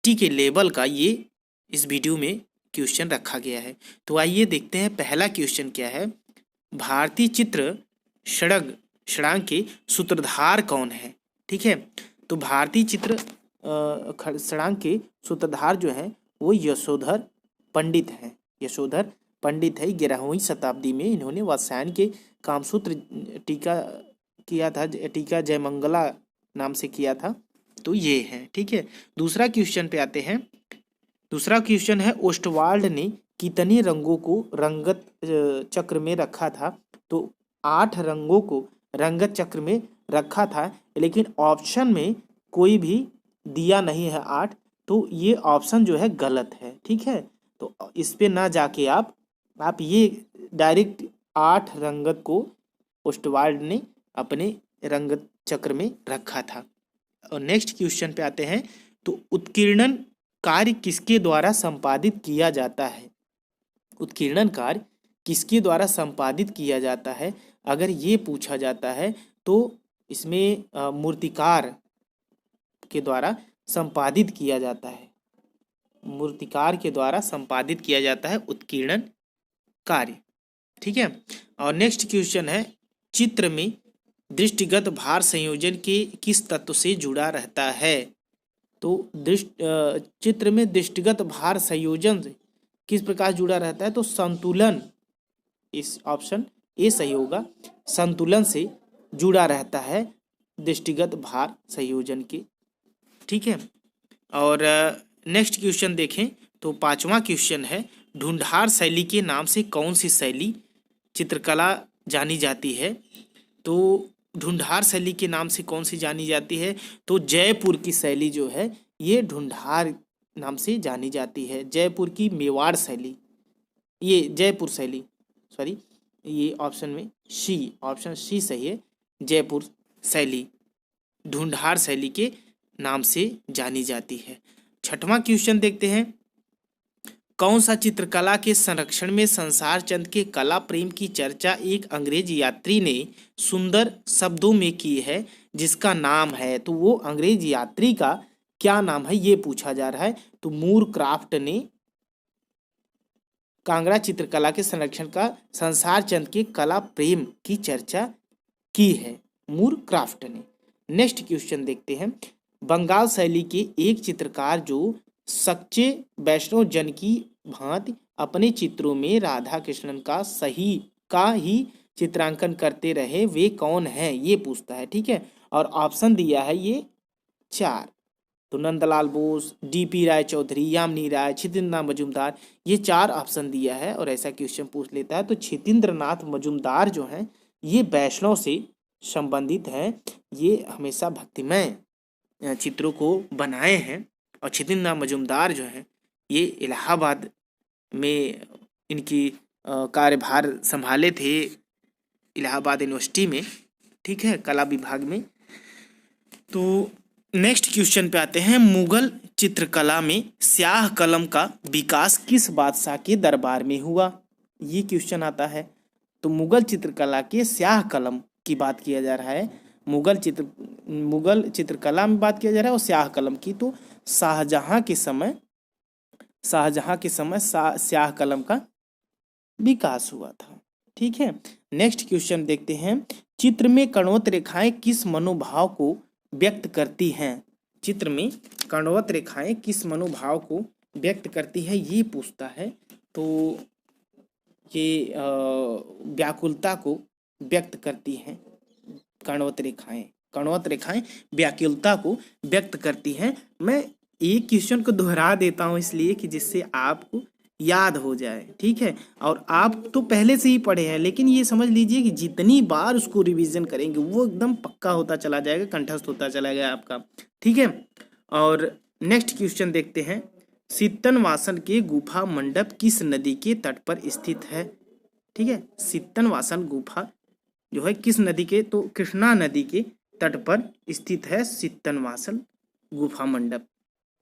GST के level का ये इस वीडियो में क्वेश्चन रखा गया है। तो आइए देखते हैं पहला क्वेश्चन क्या है। भारतीय चित्र षड्ग के सूत्रधार कौन है? ठीक है, तो भारतीय चित्र षड्ग के सूत्रधार जो है वो यशोधर पंडित है। यशोधर पंडित है। 11वीं शताब्दी में इन्होंने वात्स्यायन के कामसूत्र टीका किया था, टीका जयमंगला नाम से किया था। तो ये है, ठीक है। दूसरा क्वेश्चन पे आते हैं। दूसरा क्वेश्चन है ओस्टवाल्ड ने कितने रंगों को रंगत चक्र में रखा था? तो 8 रंगों को रंगत चक्र में रखा था, लेकिन ऑप्शन में कोई भी दिया नहीं है 8, तो ये ऑप्शन जो है गलत है, ठीक है। तो इस पे ना जाके आप ये डायरेक्ट 8 रंगत को ओस्टवाल्ड ने अपने रंगत चक्र में रखा था। और नेक्स्ट क्वेश्चन पे आते हैं। तो उत्कीर्णन कार्य किसके द्वारा संपादित किया जाता है? उत्कीर्णन कार्य किसके द्वारा संपादित किया जाता है? अगर ये पूछा जाता है तो इसमें मूर्तिकार के द्वारा संपादित किया जाता है। मूर्तिकार के द्वारा संपादित किया जाता है उत्कीर्णन कार्य, ठीक है। और नेक्स्ट क्वेश्चन है चित्र में दृष्टिगत भार संयोजन के किस तत्व से जुड़ा रहता है? तो चित्र में दृष्टिगत भार संयोजन किस प्रकार जुड़ा रहता है? तो संतुलन, इस ऑप्शन ए सही होगा। संतुलन से जुड़ा रहता है दृष्टिगत भार संयोजन के, ठीक है। और नेक्स्ट क्वेश्चन देखें तो 5वां क्वेश्चन है ढूंढार शैली के नाम से कौन सी शैली चित्रकला जानी जाती है? तो ढूंढार शैली के नाम से कौन सी जानी जाती है? तो जयपुर की शैली जो है ये ढूंढार नाम से जानी जाती है। जयपुर की मेवाड़ शैली, ये जयपुर शैली, सॉरी ये ऑप्शन में सी, ऑप्शन सी सही है। जयपुर शैली ढूंढार शैली के नाम से जानी जाती है। 6वां क्वेश्चन देखते हैं। कौन सा चित्रकला के संरक्षण में संसार चंद के कला प्रेम की चर्चा एक अंग्रेज यात्री ने सुंदर शब्दों में की है जिसका नाम है? तो वो अंग्रेज यात्री का क्या नाम है ये पूछा जा रहा है। तो मूर क्राफ्ट ने कांगड़ा चित्रकला के संरक्षण का संसार चंद के कला प्रेम की चर्चा की है, मूर क्राफ्ट ने। नेक्स्ट क्वेश्चन देखते हैं। बंगाल शैली के एक चित्रकार जो सच्चे वैष्णव जन की भांति अपने चित्रों में राधा कृष्णन का ही चित्रांकन करते रहे, वे कौन है ये पूछता है, ठीक है। और ऑप्शन दिया है ये 4, तो नंदलाल बोस, डीपी राय चौधरी, यामिनी राय, छितेंद्रनाथ मजूमदार, ये 4 ऑप्शन दिया है और ऐसा क्वेश्चन पूछ लेता है। तो छितेंद्रनाथ मजूमदार जो हैं ये वैष्णव से संबंधित हैं, ये हमेशा भक्तिमय चित्रों को बनाए हैं। और छितेंद्रनाथ मजूमदार जो हैं ये इलाहाबाद में इनकी कार्यभार संभाले थे, इलाहाबाद यूनिवर्सिटी में, ठीक है, कला विभाग में। तो नेक्स्ट क्वेश्चन पे आते हैं। मुगल चित्रकला में स्याह कलम का विकास किस बादशाह के दरबार में हुआ? ये क्वेश्चन आता है। तो मुगल चित्रकला के स्याह कलम की बात किया जा रहा है। मुगल चित्रकला में बात किया जा रहा है और स्याह कलम की। तो शाहजहां के समय स्याह कलम का विकास हुआ था, ठीक है। नेक्स्ट क्वेश्चन देखते हैं। चित्र में कणवत रेखाएं किस मनोभाव को व्यक्त करती हैं? चित्र में कणवत रेखाएं किस मनोभाव को व्यक्त करती है ये पूछता है। तो ये व्याकुलता को व्यक्त करती हैं। कणवत रेखाएं व्याकुलता को व्यक्त करती हैं। मैं एक क्वेश्चन को दोहरा देता हूं इसलिए कि जिससे आपको याद हो जाए, ठीक है। और आप तो पहले से ही पढ़े हैं, लेकिन ये समझ लीजिए कि जितनी बार उसको रिवीजन करेंगे वो एकदम पक्का होता चला जाएगा, कंठस्थ होता चला जाएगा आपका, ठीक है। और नेक्स्ट क्वेश्चन देखते हैं। सित्तनवासन के गुफा मंडप किस नदी के तट पर स्थित है? ठीक है, सित्तनवासन गुफा जो है किस नदी के? तो कृष्णा नदी के तट पर स्थित है सित्तनवासन गुफा मंडप।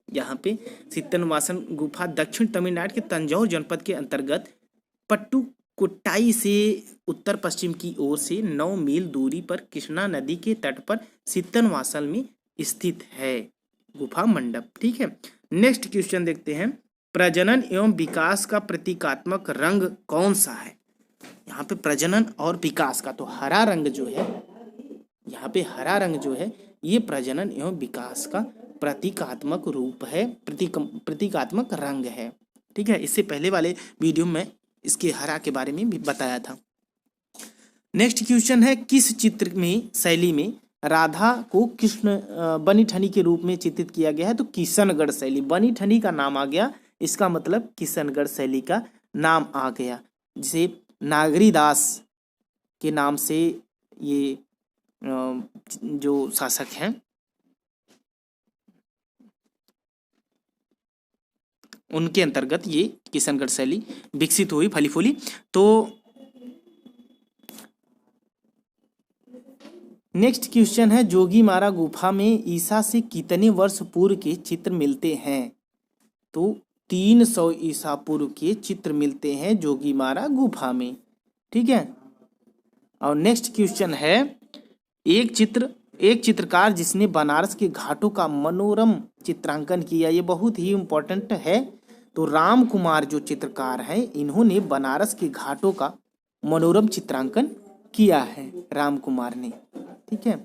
यहाँ पे सित्तनवासन गुफा दक्षिण तमिलनाडु के तंजौर जनपद के अंतर्गत पट्टुकोट्टाई से उत्तर पश्चिम की ओर से 9 मील दूरी पर कृष्णा नदी के तट पर सित्तनवासन में स्थित है गुफा मंडप, ठीक है। नेक्स्ट क्वेश्चन देखते हैं, प्रजनन एवं विकास का प्रतीकात्मक रंग कौन सा है। यहाँ पे प्रजनन और विकास का, तो हरा रंग जो है, यहाँ पे हरा रंग जो है ये प्रजनन एवं विकास का प्रतीकात्मक रूप है, प्रतीकात्मक रंग है। ठीक है, इससे पहले वाले वीडियो में इसके हरा के बारे में भी बताया था। नेक्स्ट क्वेश्चन है, किस चित्र में शैली में राधा को कृष्ण बनी ठनी के रूप में चित्रित किया गया है। तो किशनगढ़ शैली, बनी ठनी का नाम आ गया, इसका मतलब किशनगढ़ शैली का नाम आ गया, जिसे नागरीदास के नाम से ये जो शासक हैं उनके अंतर्गत ये किशनगढ़ शैली विकसित हुई, फली फूली। तो नेक्स्ट क्वेश्चन है, जोगीमारा गुफा में ईसा से कितने वर्ष पूर्व के चित्र मिलते हैं। तो 300 ईसा पूर्व के चित्र मिलते हैं जोगीमारा गुफा में। ठीक है, और नेक्स्ट क्वेश्चन है, एक चित्रकार जिसने बनारस के घाटों का मनोरम चित्रांकन किया, ये बहुत ही इम्पोर्टेंट है। तो राम कुमार जो चित्रकार हैं, इन्होंने बनारस के घाटों का मनोरम चित्रांकन किया है, राम कुमार ने। ठीक है,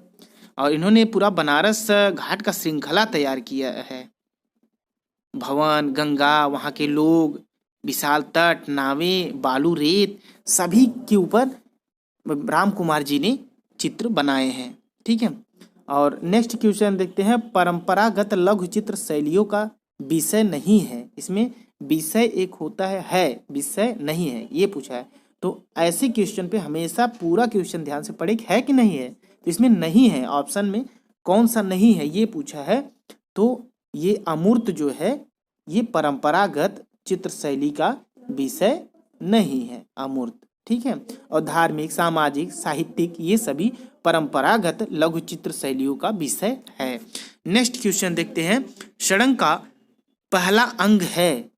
और इन्होंने पूरा बनारस घाट का श्रृंखला तैयार किया है, भवन, गंगा, वहाँ के लोग, विशाल तट, नावें, बालू, रेत, सभी के ऊपर राम कुमार जी ने चित्र बनाए हैं। ठीक है, और नेक्स्ट क्वेश्चन देखते हैं, परंपरागत लघु चित्र शैलियों का विषय नहीं है। इसमें विषय एक होता है, विषय नहीं है, ये पूछा है। तो ऐसे क्वेश्चन पे हमेशा पूरा क्वेश्चन ध्यान से पढ़े, है कि नहीं है। तो इसमें नहीं है, ऑप्शन में कौन सा नहीं है ये पूछा है। तो ये अमूर्त जो है ये परंपरागत चित्र शैली का विषय नहीं है, अमूर्त। ठीक है, और धार्मिक, सामाजिक, साहित्यिक ये सभी परंपरागत लघु चित्र शैलियों का विषय है। नेक्स्ट क्वेश्चन देखते हैं, षडंग का पहला अंग है।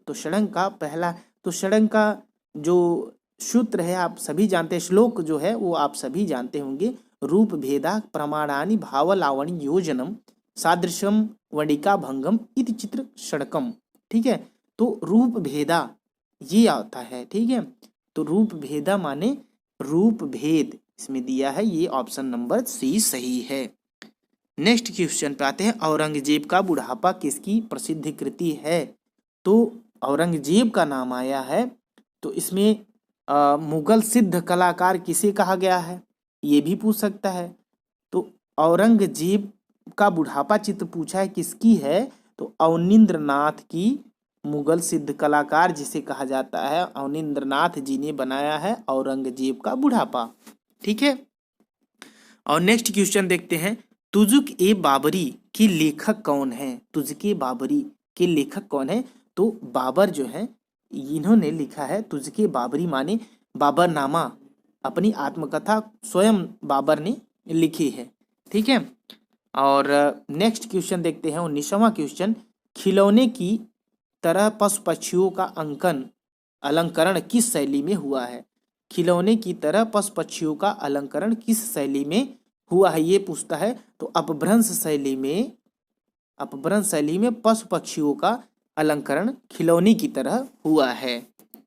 तो षडंग का जो सूत्र है आप सभी जानते हैं, श्लोक जो है वो आप सभी जानते होंगे, रूप भेदा प्रमाणानि भाव लावण्य योजनम सादृश्यम वणिका भंगम इति चित्र षडकम। ठीक है, तो रूप भेदा ये आता है। ठीक है, तो रूप भेदा माने रूप भेद इसमें दिया है, ये ऑप्शन नंबर सी सही है। नेक्स्ट क्वेश्चन पे आते हैं, औरंगजेब का बुढ़ापा किसकी प्रसिद्ध कृति है। तो औरंगजेब का नाम आया है, तो इसमें मुगल सिद्ध कलाकार किसे कहा गया है, ये भी पूछ सकता है। तो औरंगजेब का बुढ़ापा चित्र पूछा है किसकी है, तो अवनींद्रनाथ की, मुगल सिद्ध कलाकार जिसे कहा जाता है, अवनींद्रनाथ जी ने बनाया है औरंगजेब का बुढ़ापा। ठीक है, और नेक्स्ट क्वेश्चन देखते हैं, तुजुक ए बाबरी के लेखक कौन है। तुजुक बाबरी के लेखक कौन है। तो बाबर जो है इन्होंने लिखा है तुजुक बाबरी, माने बाबरनामा, अपनी आत्मकथा स्वयं बाबर ने लिखी है। ठीक है, और नेक्स्ट क्वेश्चन देखते हैं 19वां क्वेश्चन, खिलौने की तरह पशु पक्षियों का अलंकरण किस शैली में हुआ है। खिलौने की तरह पशु पक्षियों का अलंकरण किस शैली में हुआ है ये पूछता है। तो अपभ्रंश शैली में पशु पक्षियों का अलंकरण खिलौने की तरह हुआ है।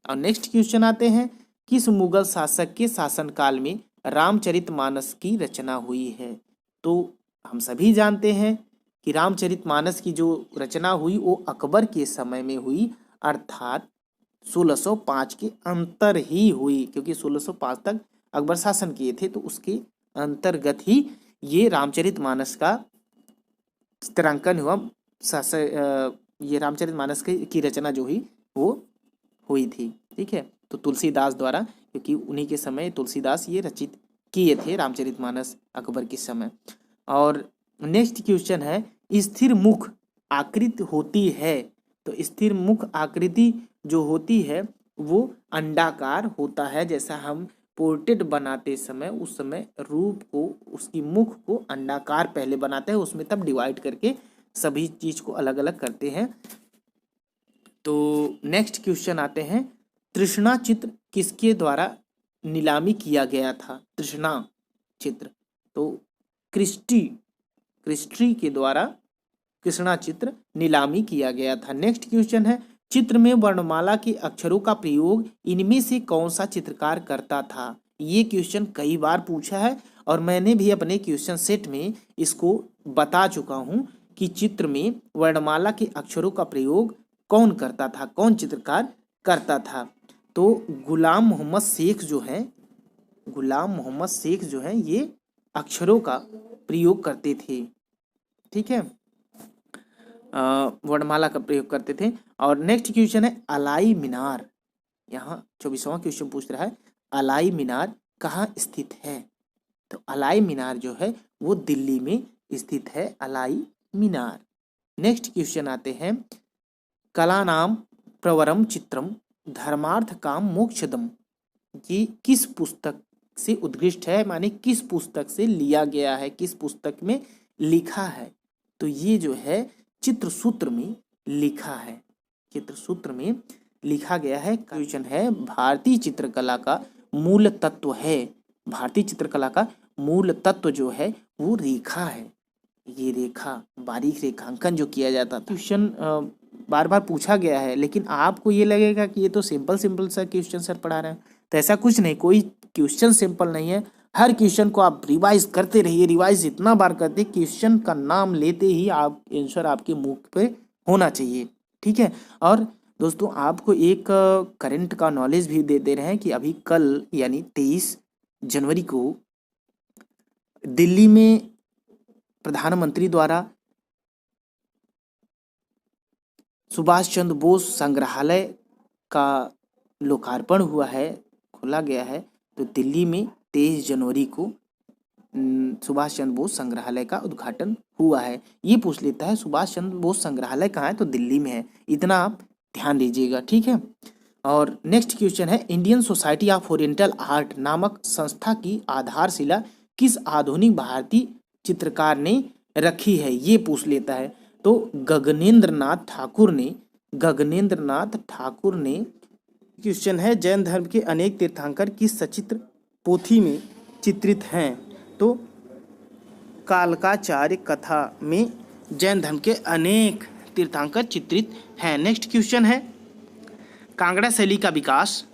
और नेक्स्ट क्वेश्चन आते हैं, किस मुगल शासक के शासनकाल में रामचरितमानस की रचना हुई है। तो हम सभी जानते हैं कि रामचरितमानस की जो रचना हुई वो अकबर के समय में हुई, अर्थात 1605 के अंतर ही हुई, क्योंकि 1605 तक अकबर शासन किए थे, तो उसके अंतर्गत ही ये रामचरितमानस का चित्रांकन हुआ। ये रामचरितमानस की रचना जो हुई वो हुई थी। ठीक है, तो तुलसीदास द्वारा, क्योंकि उन्हीं के समय तुलसीदास ये रचित किए थे रामचरितमानस अकबर के समय। और नेक्स्ट क्वेश्चन है, स्थिर मुख आकृति होती है। तो स्थिर मुख आकृति जो होती है वो अंडाकार होता है। जैसा हम पोर्ट्रेट बनाते समय उस समय रूप को, उसकी मुख को अंडाकार पहले बनाते हैं, उसमें तब डिवाइड करके सभी चीज को अलग अलग करते हैं। तो नेक्स्ट क्वेश्चन आते हैं, तृष्णा चित्र किसके द्वारा नीलामी किया गया था। तृष्णा चित्र तो क्रिस्टी के द्वारा कृष्णा चित्र नीलामी किया गया था। नेक्स्ट क्वेश्चन है, चित्र में वर्णमाला के अक्षरों का प्रयोग इनमें से कौन सा चित्रकार करता था। ये क्वेश्चन कई बार पूछा है और मैंने भी अपने क्वेश्चन सेट में इसको बता चुका हूँ कि चित्र में वर्णमाला के अक्षरों का प्रयोग कौन करता था, कौन चित्रकार करता था। तो गुलाम मोहम्मद शेख जो है ये अक्षरों का प्रयोग करते थे। ठीक है, वर्णमाला का प्रयोग करते थे। और नेक्स्ट क्वेश्चन है अलाई मीनार। यहाँ 24वां क्वेश्चन पूछ रहा है अलाई मीनार कहाँ स्थित है। तो अलाई मीनार जो है वो दिल्ली में स्थित है, अलाई मीनार। नेक्स्ट क्वेश्चन आते हैं, कला नाम प्रवरम चित्रम धर्मार्थ काम मोक्षदम, ये किस पुस्तक से उद्कृष्ट है, माने किस पुस्तक से लिया गया है, किस पुस्तक में लिखा है। तो ये जो है चित्रसूत्र में लिखा है, चित्रसूत्र में लिखा गया है। क्वेश्चन है भारतीय चित्रकला का मूल तत्व है। भारतीय चित्रकला का मूल तत्व जो है वो रेखा है, ये रेखा, बारीक रेखांकन जो किया जाता था। क्वेश्चन बार बार पूछा गया है, लेकिन आपको ये लगेगा कि ये तो सिंपल सा क्वेश्चन सर पढ़ा रहे हैं, तो ऐसा कुछ नहीं, कोई क्वेश्चन सिंपल नहीं है। हर क्वेश्चन को आप रिवाइज करते रहिए, रिवाइज इतना बार करते क्वेश्चन का नाम लेते ही आप आंसर आपके मुंह पे होना चाहिए। ठीक है, और दोस्तों आपको एक करंट का नॉलेज भी दे रहे हैं कि अभी कल यानी 23 जनवरी को दिल्ली में प्रधानमंत्री द्वारा सुभाष चंद्र बोस संग्रहालय का लोकार्पण हुआ है, खोला गया है। तो दिल्ली में 23 जनवरी को सुभाष चंद्र बोस संग्रहालय का उद्घाटन हुआ है। ये पूछ लेता है सुभाष चंद्र बोस संग्रहालय कहाँ है, तो दिल्ली में है, इतना आप ध्यान दीजिएगा। ठीक है, और नेक्स्ट क्वेश्चन है Indian society of oriental art नामक संस्था की आधारशिला किस आधुनिक भारतीय चित्रकार ने रखी है, ये पूछ लेता है। तो गगनेंद्र नाथ ठाकुर ने। क्वेश्चन है जैन धर्म के अनेक तीर्थंकर किस सचित्र पोथी में चित्रित हैं। तो कालकाचार्य कथा में जैन धर्म के अनेक तीर्थंकर चित्रित हैं। नेक्स्ट क्वेश्चन है कांगड़ा शैली का विकास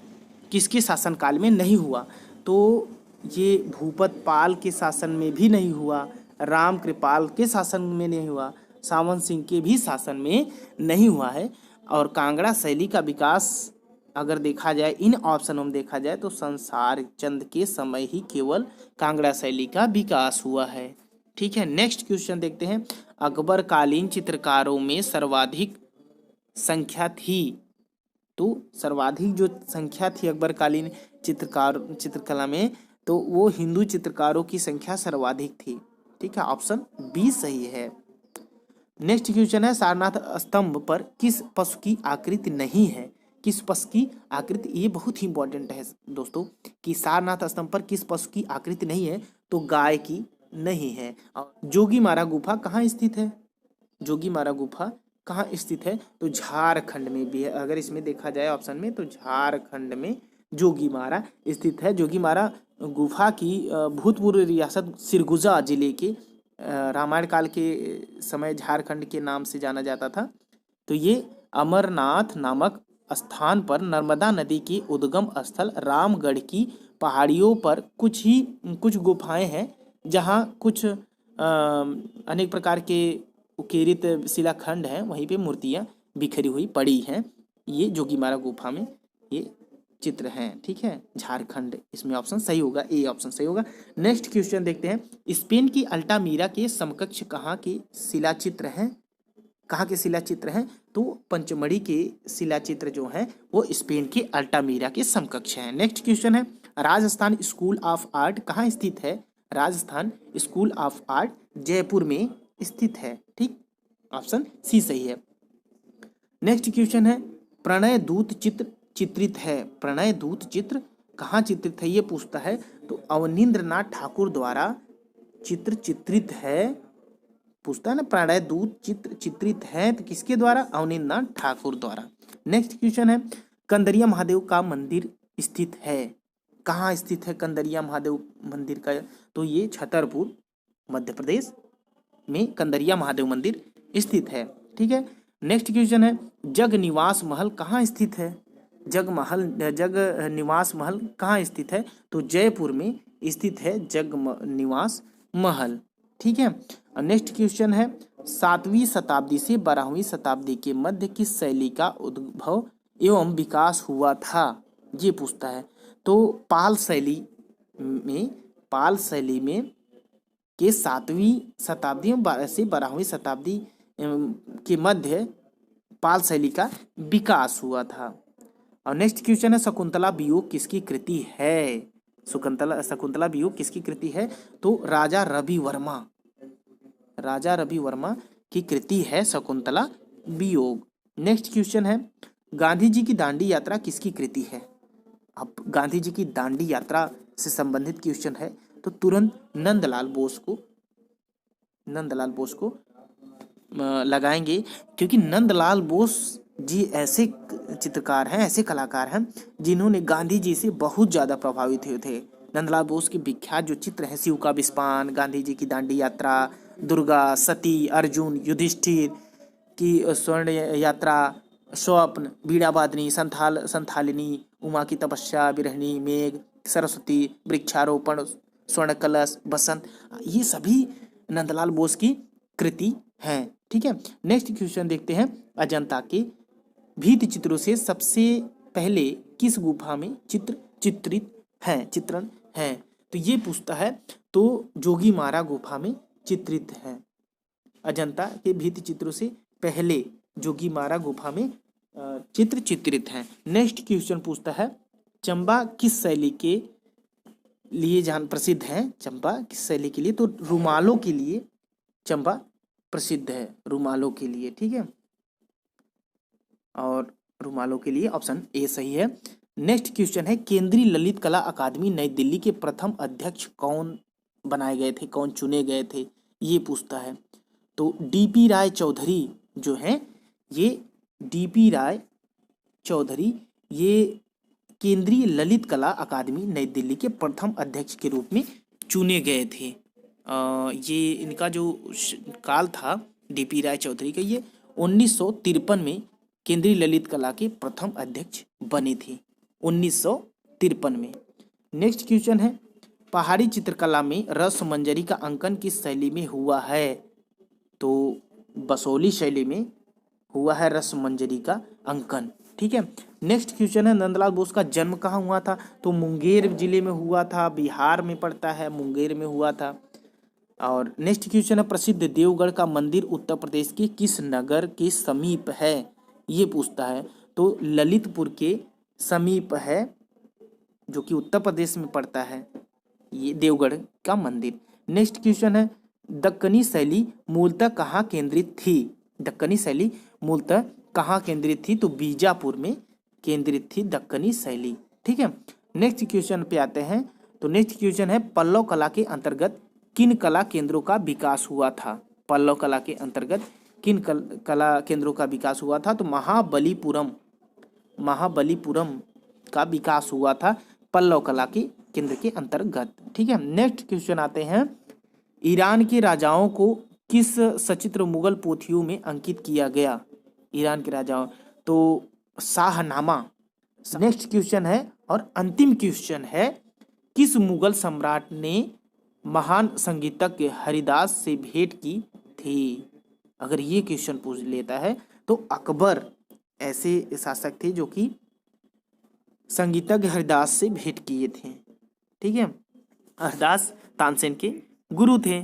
किसके शासनकाल में नहीं हुआ। तो ये भूपत पाल के शासन में भी नहीं हुआ, राम कृपाल के शासन में नहीं हुआ, सावंत सिंह के भी शासन में नहीं हुआ है। और कांगड़ा शैली का विकास अगर देखा जाए, इन ऑप्शनों में देखा जाए तो संसार चंद के समय ही केवल कांगड़ा शैली का विकास हुआ है। ठीक है, नेक्स्ट क्वेश्चन देखते हैं अकबर कालीन चित्रकारों में सर्वाधिक संख्या थी। तो सर्वाधिक जो संख्या थी अकबर कालीन चित्रकला में, तो वो हिंदू चित्रकारों की संख्या सर्वाधिक थी। ठीक है, ऑप्शन बी सही है। नेक्स्ट क्वेश्चन है सारनाथ स्तंभ पर किस पशु की आकृति नहीं है। किस पशु की आकृति, ये बहुत ही इंपॉर्टेंट है दोस्तों कि सारनाथ स्तंभ पर किस पशु की आकृति नहीं है। तो गाय की नहीं है। और जोगीमारा गुफा कहाँ स्थित है, जोगीमारा गुफा कहाँ स्थित है, तो झारखंड में भी है। अगर इसमें देखा जाए ऑप्शन में, तो झारखंड में जोगीमारा स्थित है। जोगीमारा गुफा की भूतपूर्व रियासत सिरगुजा जिले के रामायण काल के समय झारखंड के नाम से जाना जाता था। तो ये अमरनाथ नामक स्थान पर नर्मदा नदी के उद्गम स्थल रामगढ़ की पहाड़ियों पर कुछ गुफाएं हैं, जहाँ कुछ अनेक प्रकार के उकेरित शिलाखंड हैं, वहीं पे मूर्तियां बिखरी हुई पड़ी हैं। ये जोगीमारा गुफा में ये चित्र हैं। ठीक है, झारखंड इसमें ऑप्शन सही होगा, ए ऑप्शन सही होगा। नेक्स्ट क्वेश्चन देखते हैं स्पेन की अल्टामीरा के समकक्ष कहाँ के शिलाचित्र हैं, कहाँ के शिलाचित्र हैं। तो पंचमढ़ी के शिलाचित्र जो हैं वो स्पेन के अल्टामीरा के समकक्ष हैं। नेक्स्ट क्वेश्चन है राजस्थान स्कूल ऑफ आर्ट कहाँ स्थित है। Rajasthan school of art Jaipur में स्थित है। ठीक, ऑप्शन सी सही है। नेक्स्ट क्वेश्चन है प्रणय दूत चित्र चित्रित है। प्रणय दूत चित्र कहाँ चित्रित है, ये पूछता है। तो अवनींद्र नाथ ठाकुर द्वारा चित्र चित्रित है, पूछता है ना, प्रणय दूत चित्र चित्रित है तो किसके द्वारा, अवनींद्र नाथ ठाकुर द्वारा। नेक्स्ट क्वेश्चन है कंदरिया महादेव का मंदिर स्थित है, कहाँ स्थित है कंदरिया महादेव मंदिर का, तो ये छतरपुर मध्य प्रदेश में कंदरिया महादेव मंदिर स्थित है। ठीक है, नेक्स्ट क्वेश्चन है जग निवास महल कहाँ स्थित है? जग निवास महल कहाँ स्थित है? तो जयपुर में स्थित है निवास महल। ठीक है, नेक्स्ट क्वेश्चन है 7वीं शताब्दी से 12वीं शताब्दी के मध्य किस शैली का उद्भव एवं विकास हुआ था? ये पूछता है। तो पाल शैली में के 7वीं शताब्दी से 12वीं शताब्दी के मध्य पाल शैली का विकास हुआ था। और नेक्स्ट क्वेश्चन है शकुंतला वियोग किसकी कृति है? शकुंतला वियोग किसकी कृति है? तो राजा रवि वर्मा की कृति है शकुंतला वियोग। नेक्स्ट क्वेश्चन है गांधी जी की दांडी यात्रा किसकी कृति है? अब गांधी जी की दांडी यात्रा से संबंधित क्वेश्चन है तो तुरंत नंदलाल बोस को लगाएंगे, क्योंकि नंदलाल बोस जी ऐसे चित्रकार हैं, ऐसे कलाकार हैं जिन्होंने गांधी जी से बहुत ज़्यादा प्रभावित हुए थे। नंदलाल बोस के विख्यात जो चित्र हैं शिव का विस्पान, गांधी जी की दांडी यात्रा, दुर्गा, सती, अर्जुन, युधिष्ठिर की स्वर्ण यात्रा, स्वप्न, बीड़ावादनी, संथालिनी, उमा की तपस्या, बिरहनी, मेघ, सरस्वती, वृक्षारोपण, स्वर्ण कलश, बसंत, ये सभी नंदलाल बोस की कृति हैं। ठीक है, नेक्स्ट क्वेश्चन देखते हैं अजंता के भित्ति चित्रों से सबसे पहले किस गुफा में चित्रण है? तो ये पूछता है। तो जोगीमारा गुफा में चित्रित है। अजंता के भित्ति चित्रों से पहले जोगीमारा गुफा में चित्रित है। नेक्स्ट क्वेश्चन पूछता है चंबा किस शैली के लिए प्रसिद्ध है? चंबा किस शैली के लिए? तो रुमालों के लिए चंबा प्रसिद्ध है, रुमालों के लिए। ठीक है, और रुमालों के लिए ऑप्शन ए सही है। नेक्स्ट क्वेश्चन है केंद्रीय ललित कला अकादमी नई दिल्ली के प्रथम अध्यक्ष कौन बनाए गए थे, कौन चुने गए थे? ये पूछता है। तो डीपी राय चौधरी जो हैं, ये डीपी राय चौधरी ये केंद्रीय ललित कला अकादमी नई दिल्ली के प्रथम अध्यक्ष के रूप में चुने गए थे। ये इनका जो काल था डीपी राय चौधरी का, ये 1953 में केंद्रीय ललित कला के प्रथम अध्यक्ष बने थे, 1953 में। नेक्स्ट क्वेश्चन है पहाड़ी चित्रकला में रस मंजरी का अंकन किस शैली में हुआ है? तो बसोली शैली में हुआ है रस मंजरी का अंकन। ठीक है, नेक्स्ट क्वेश्चन है नंदलाल बोस का जन्म कहाँ हुआ था? तो मुंगेर जिले में हुआ था, बिहार में पड़ता है, मुंगेर में हुआ था। और नेक्स्ट क्वेश्चन है प्रसिद्ध देवगढ़ का मंदिर उत्तर प्रदेश के किस नगर के समीप है? ये पूछता है। तो ललितपुर के समीप है, जो कि उत्तर प्रदेश में पड़ता है, ये देवगढ़ का मंदिर। नेक्स्ट क्वेश्चन है दक्कनी शैली मूलतः कहाँ केंद्रित थी? दक्कनी शैली मूलतः कहाँ केंद्रित थी? तो बीजापुर में केंद्रित थी दक्कनी शैली। ठीक है, नेक्स्ट क्वेश्चन पे आते हैं। तो नेक्स्ट क्वेश्चन है पल्लव कला के अंतर्गत किन कला केंद्रों का विकास हुआ था? पल्लव कला के अंतर्गत किन कला केंद्रों का विकास हुआ था? तो महाबलीपुरम का विकास हुआ था पल्लव कला के केंद्र के अंतर्गत। ठीक है, नेक्स्ट क्वेश्चन आते हैं ईरान के राजाओं को किस सचित्र मुगल पोथियों में अंकित किया गया? ईरान के राजाओं, तो शाहनामा। नेक्स्ट क्वेश्चन है और अंतिम क्वेश्चन है किस मुगल सम्राट ने महान संगीतज्ञ हरिदास से भेंट की थी? अगर ये क्वेश्चन पूछ लेता है तो अकबर ऐसे शासक थे जो कि संगीतज्ञ हरिदास से भेंट किए थे। ठीक है, हरिदास तानसेन के गुरु थे।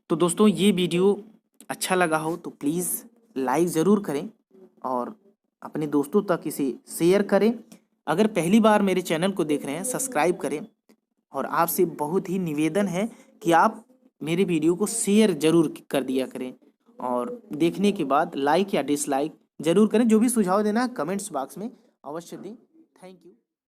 तो दोस्तों ये वीडियो अच्छा लगा हो तो प्लीज़ लाइक ज़रूर करें और अपने दोस्तों तक इसे शेयर करें। अगर पहली बार मेरे चैनल को देख रहे हैं सब्सक्राइब करें, और आपसे बहुत ही निवेदन है कि आप मेरे वीडियो को शेयर ज़रूर कर दिया करें, और देखने के बाद लाइक या डिसलाइक ज़रूर करें। जो भी सुझाव देना है कमेंट्स बॉक्स में अवश्य दें। Thank you.